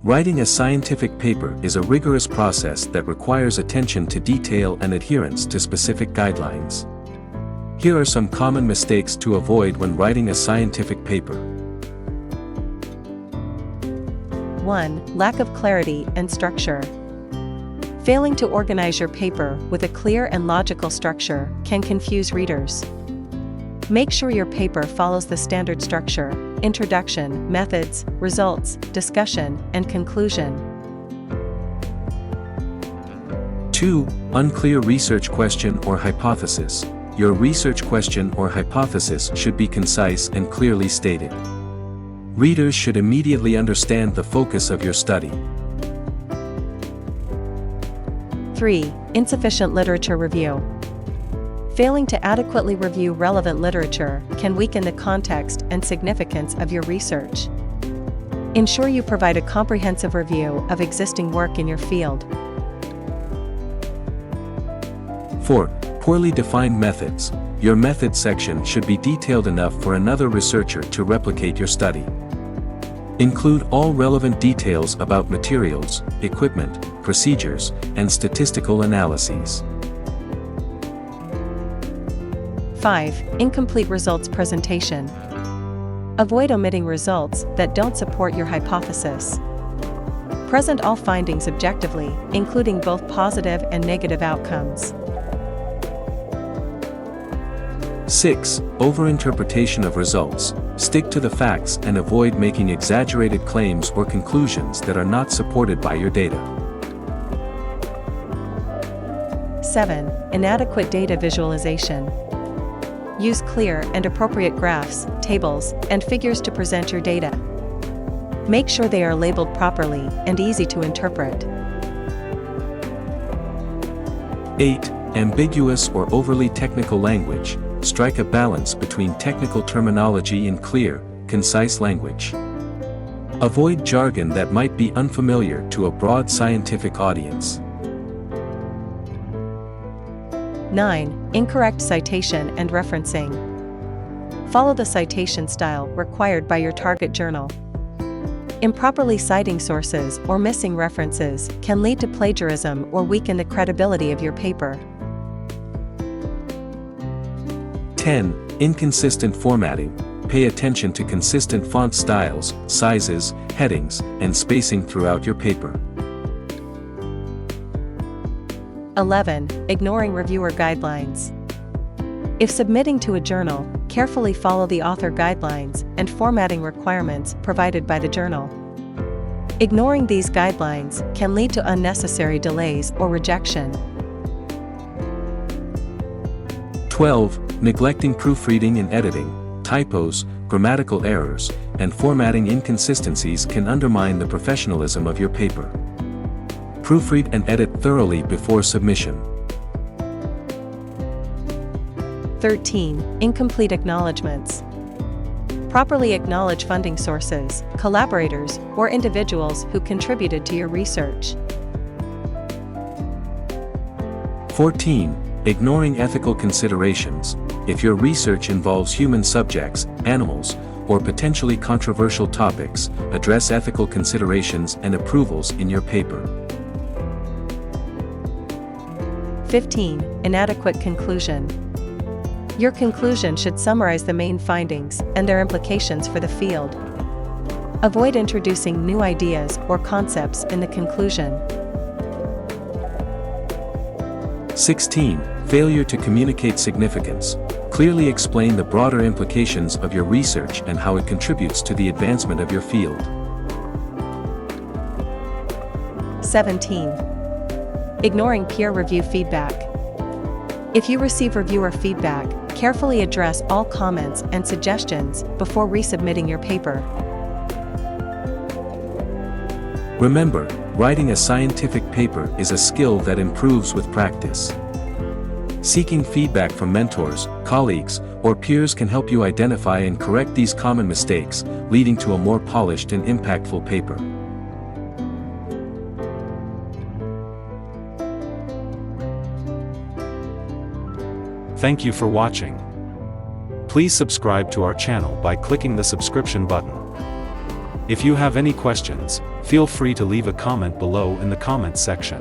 Writing a scientific paper is a rigorous process that requires attention to detail and adherence to specific guidelines. Here are some common mistakes to avoid when writing a scientific paper. 1. Lack of clarity and structure. Failing to organize your paper with a clear and logical structure can confuse readers. Make sure your paper follows the standard structure: introduction, methods, results, discussion, and conclusion. 2. Unclear research question or hypothesis. Your research question or hypothesis should be concise and clearly stated. Readers should immediately understand the focus of your study. 3. Insufficient literature review. Failing to adequately review relevant literature can weaken the context and significance of your research. Ensure you provide a comprehensive review of existing work in your field. 4. Poorly defined methods. Your method section should be detailed enough for another researcher to replicate your study. Include all relevant details about materials, equipment, procedures, and statistical analyses. 5. Incomplete results presentation. Avoid omitting results that don't support your hypothesis. Present all findings objectively, including both positive and negative outcomes. 6. Overinterpretation of results. Stick to the facts and avoid making exaggerated claims or conclusions that are not supported by your data. 7. Inadequate data visualization. Use clear and appropriate graphs, tables, and figures to present your data. Make sure they are labeled properly and easy to interpret. 8. Ambiguous or overly technical language. Strike a balance between technical terminology and clear, concise language. Avoid jargon that might be unfamiliar to a broad scientific audience. 9. Incorrect citation and referencing. Follow the citation style required by your target journal. Improperly citing sources or missing references can lead to plagiarism or weaken the credibility of your paper. 10. Inconsistent formatting. Pay attention to consistent font styles, sizes, headings, and spacing throughout your paper. 11. Ignoring reviewer guidelines. If submitting to a journal, carefully follow the author guidelines and formatting requirements provided by the journal. Ignoring these guidelines can lead to unnecessary delays or rejection. 12. Neglecting proofreading and editing. Typos, grammatical errors, and formatting inconsistencies can undermine the professionalism of your paper. Proofread and edit thoroughly before submission. 13. Incomplete acknowledgements. Properly acknowledge funding sources, collaborators, or individuals who contributed to your research. 14. Ignoring ethical considerations. If your research involves human subjects, animals, or potentially controversial topics, address ethical considerations and approvals in your paper. 15. Inadequate conclusion. Your conclusion should summarize the main findings and their implications for the field. Avoid introducing new ideas or concepts in the conclusion. 16. Failure to communicate significance. Clearly explain the broader implications of your research and how it contributes to the advancement of your field. 17. Ignoring peer review feedback. If you receive reviewer feedback, carefully address all comments and suggestions before resubmitting your paper. Remember, writing a scientific paper is a skill that improves with practice. Seeking feedback from mentors, colleagues, or peers can help you identify and correct these common mistakes, leading to a more polished and impactful paper. Thank you for watching. Please subscribe to our channel by clicking the subscription button. If you have any questions, feel free to leave a comment below in the comments section.